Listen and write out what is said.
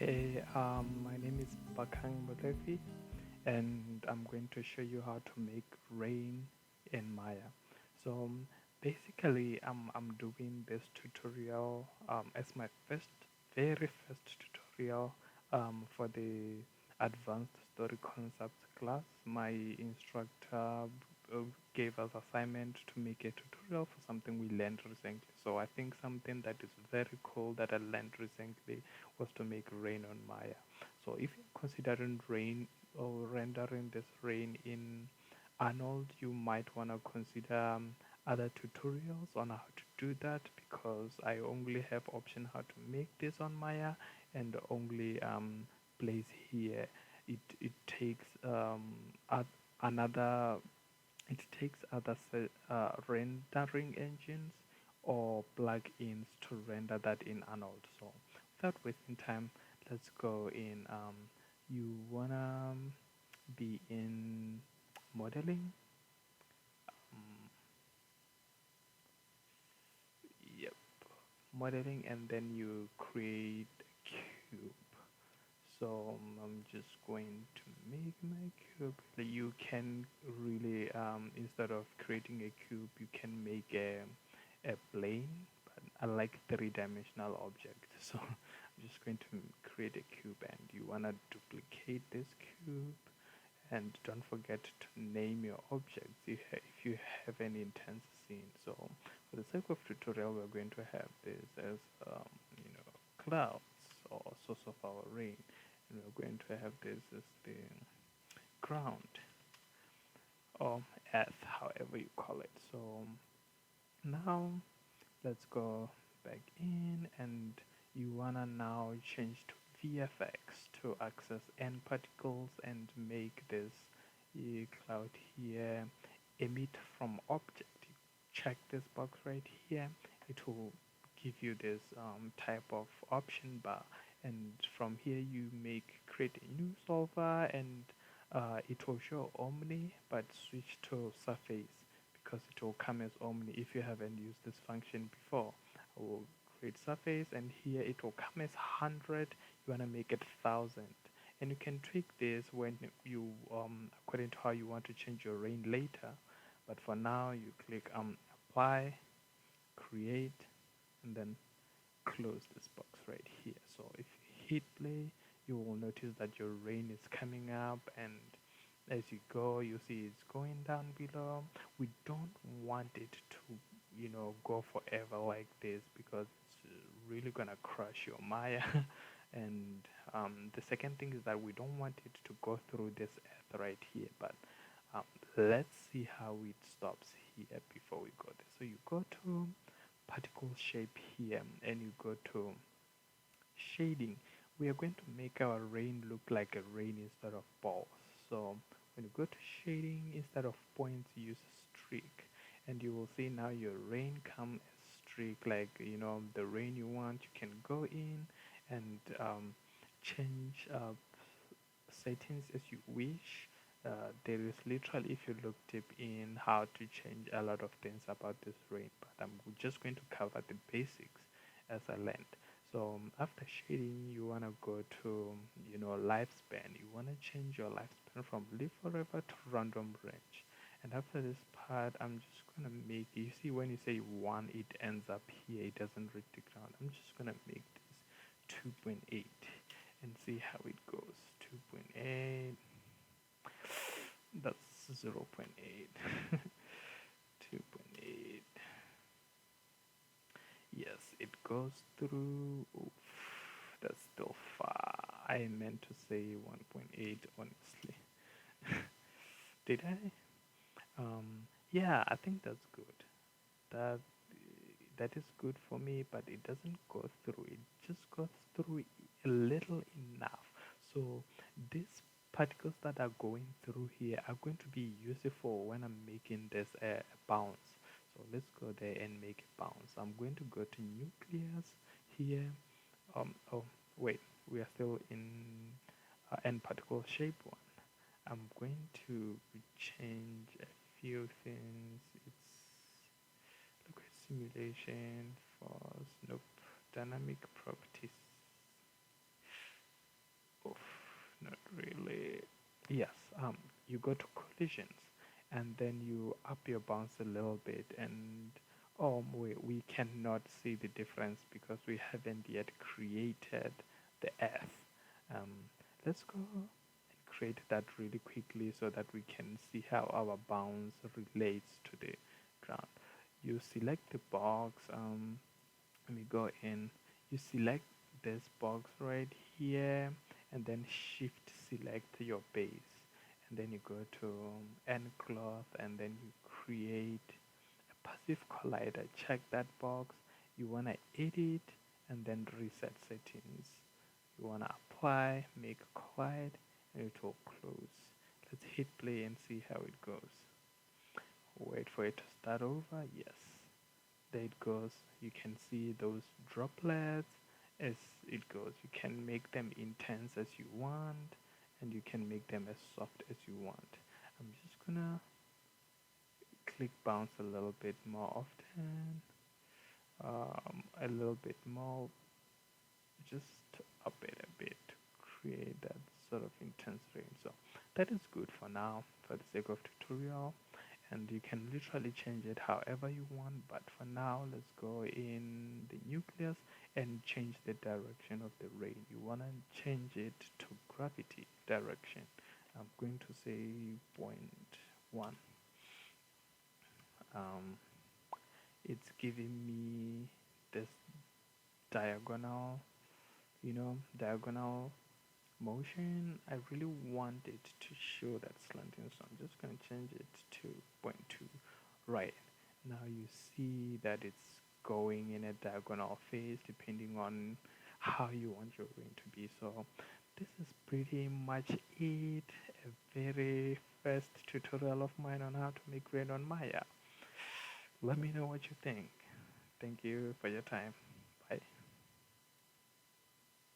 Hey, my name is Bakang Molevi, and I'm going to show you how to make rain in Maya. So basically, I'm doing this tutorial as my very first tutorial for the advanced story concepts class. My instructor gave us assignment to make a tutorial for something we learned recently. So I think something that is very cool that I learned recently was to make rain on Maya. So if you're considering rain or rendering this rain in Arnold, you might want to consider other tutorials on how to do that because I only have option how to make this on Maya and only place here. It takes another it takes other rendering engines or plugins to render that in Arnold. So without wasting time, let's go in. You wanna be in modeling. Um, yep, modeling, and then you create a cube. So I'm just going to make my cube. You can really, instead of creating a cube, you can make a plane. But I like three-dimensional objects, so I'm just going to create a cube, and you wanna duplicate this cube, and don't forget to name your objects if you have any intense scene. So for the sake of tutorial, we're going to have this as clouds or source of our rain, and we're going to have this as the ground or earth, however you call it. So now let's go back in, and you wanna now change to VFX to access N particles and make this cloud here emit from object. You check this box right here. It will give you this type of option bar, and from here you create a new solver, and it will show Omni but switch to surface because it will come as Omni if you haven't used this function before. I will create surface, and here it will come as 100. You want to make it 1000, and you can tweak this when you according to how you want to change your rain later. But for now, you click apply, create, and then close this box right here. So if you hit play, you will notice that your rain is coming up, and as you go, you see it's going down below. We don't want it to, go forever like this because it's really gonna crush your Maya. And the second thing is that we don't want it to go through this earth right here. But um, let's see how it stops here before we go there. So you go to particle shape here, and you go to shading. We are going to make our rain look like a rain instead of balls. So when you go to shading, instead of points, use a streak, and you will see now your rain come as streak, like the rain you want. You can go in and change settings as you wish. There is literally, if you look deep in, how to change a lot of things about this rain, but I'm just going to cover the basics as I learned. So after shading, you want to go to, lifespan. You want to change your lifespan from live forever to random range. And after this part, I'm just going to make, you see when you say 1, it ends up here, it doesn't reach the ground. I'm just going to make this 2.8 and see how it goes. 2.8, that's 0.8. 2.8. Yes, it goes through. Oof, that's still far. I meant to say 1.8, honestly. Did I? Yeah, I think that's good. That that is good for me, but it doesn't go through. It just goes through a little enough. So these particles that are going through here are going to be useful when I'm making this bounce. So let's go there and make a bounce. I'm going to go to nucleus here. Oh, wait, we are still in n particle shape one. I'm going to change a few things. It's liquid simulation, force, nope, dynamic properties. not really. Yes, you go to collisions and then you up your bounce a little bit and we cannot see the difference because we haven't yet created the F. Um, let's go and create that really quickly so that we can see how our bounce relates to the ground. You select the box, let me go in, you select this box right here and then shift select your base and then you go to end cloth and then you create a passive collider. Check that box, you want to edit and then reset settings. You want to apply, make a collide, and it will close. Let's hit play and see how it goes. Wait for it to start over. Yes, there it goes. You can see those droplets as it goes. You can make them intense as you want and you can make them as soft as you want. I'm just gonna click bounce a little bit more often, a little bit more, just up it a bit to create that sort of intense range. So that is good for now for the sake of tutorial, and you can literally change it however you want, but for now let's go in the nucleus and change the direction of the ray. You want to change it to gravity direction. I'm going to say point 1. um, it's giving me this diagonal, diagonal motion. I really want it to show that slanting, so I'm just going to change it to point 2. Right now you see that it's going in a diagonal phase depending on how you want your ring to be. So this is pretty much it, a very first tutorial of mine on how to make rain on Maya. Let me know what you think. Thank you for your time. Bye.